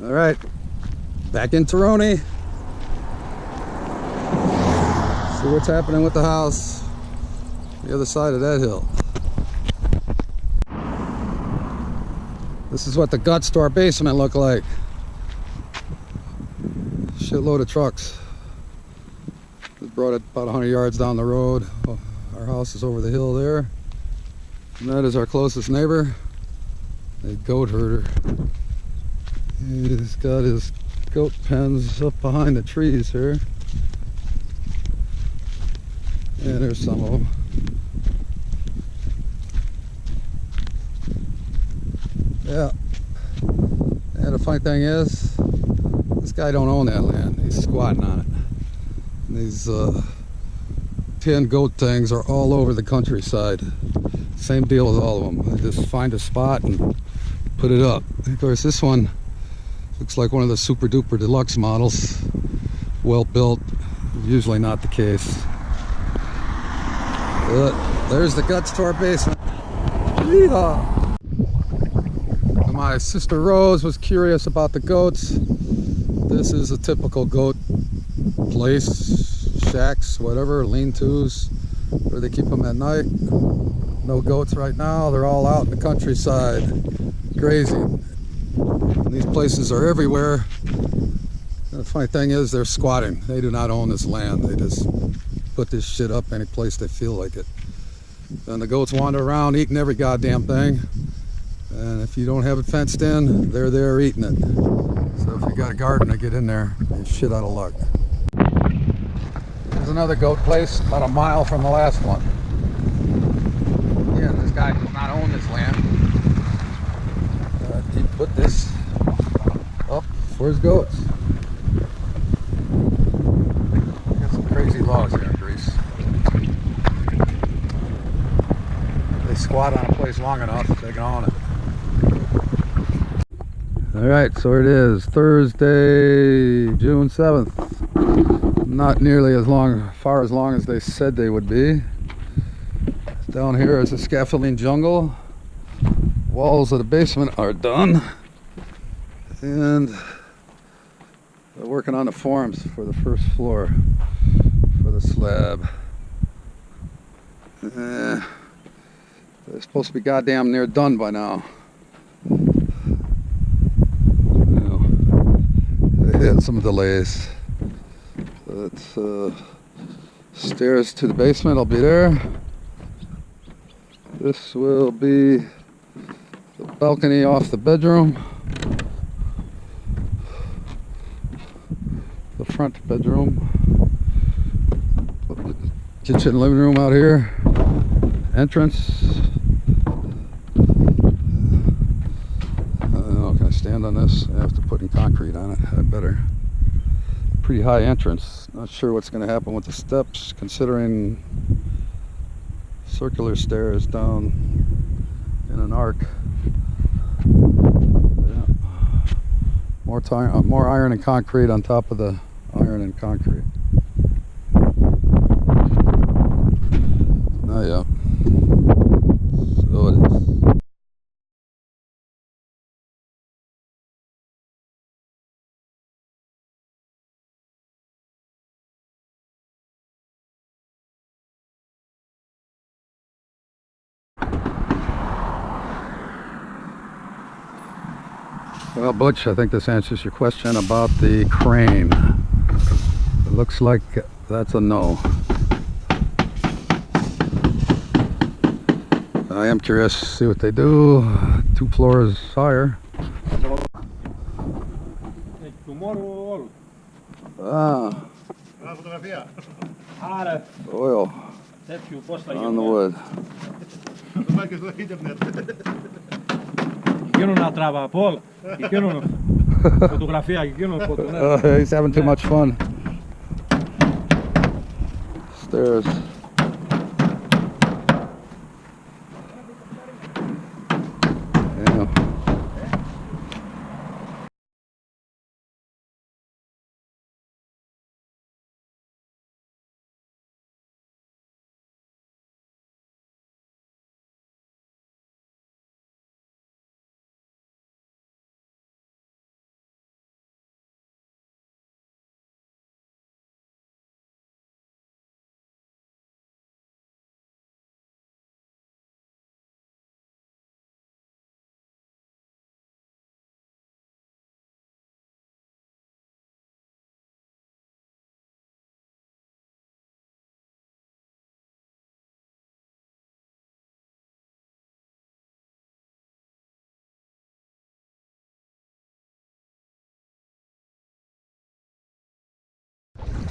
All right, back in Toroni. See what's happening with the house. The other side of that hill. This is what the guts to our basement look like. Shitload of trucks. Just brought it about 100 yards down the road. Our house is over the hill there. And that is our closest neighbor, a goat herder. He's got his goat pens up behind the trees here. And there's some of them. Yeah. And the funny thing is, this guy don't own that land. He's squatting on it. And these 10 goat things are all over the countryside. Same deal with all of them. They just find a spot and put it up. Of course, this one looks like one of the super duper deluxe models. Well built. Usually not the case. But there's the guts to our basement. Yeehaw! My sister Rose was curious about the goats. This is a typical goat place, shacks, whatever, lean-tos, where they keep them at night. No goats right now. They're all out in the countryside grazing. And these places are everywhere. And the funny thing is, they're squatting. They do not own this land. They just put this shit up any place they feel like it. And the goats wander around eating every goddamn thing. And if you don't have it fenced in, they're there eating it. So if you got a garden to get in there, you're shit out of luck. There's another goat place about a mile from the last one. Yeah, this guy does not own this land. He put this up for his goats. Got some crazy laws here in Greece. They squat on a place long enough, they can own it. Alright, so it is Thursday, June 7th. Not nearly as far as long as they said they would be. Down here is a scaffolding jungle. Walls of the basement are done. And they're working on the forms for the first floor for the slab. They're supposed to be goddamn near done by now. Had some delays. But, stairs to the basement will be there. This will be the balcony off the bedroom. The front bedroom. Kitchen and living room out here. Entrance. Can I stand on this? I have to put in concrete on it. I better. Pretty high entrance. Not sure what's going to happen with the steps, considering circular stairs down in an arc. Yeah. More iron and concrete on top of the iron and concrete. Oh yeah. So it is. Well, Butch, I think this answers your question about the crane. It looks like that's a no. I am curious to see what they do. 2 floors higher. Ah, oil on the wood. He's having too much fun. Stairs.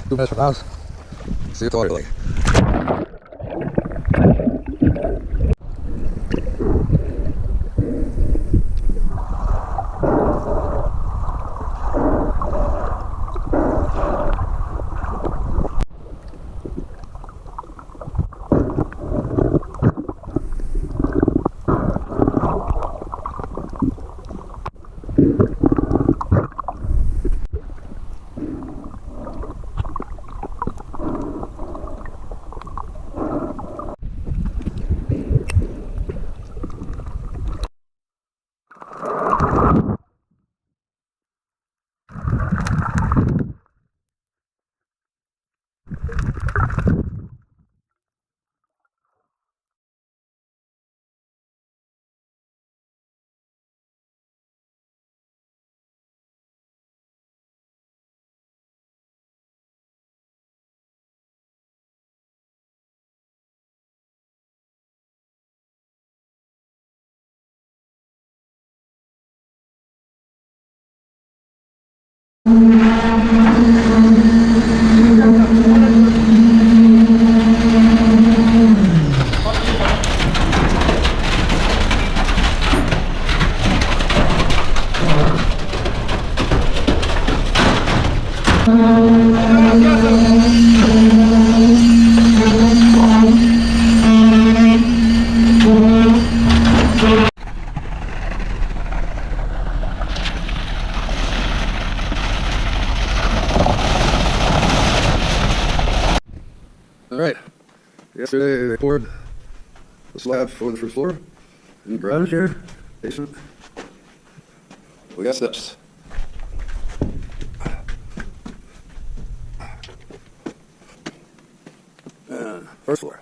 2 minutes from the house. See you later. All right. Yesterday they poured the slab for the first floor in the garage here, basement. We got steps. First floor.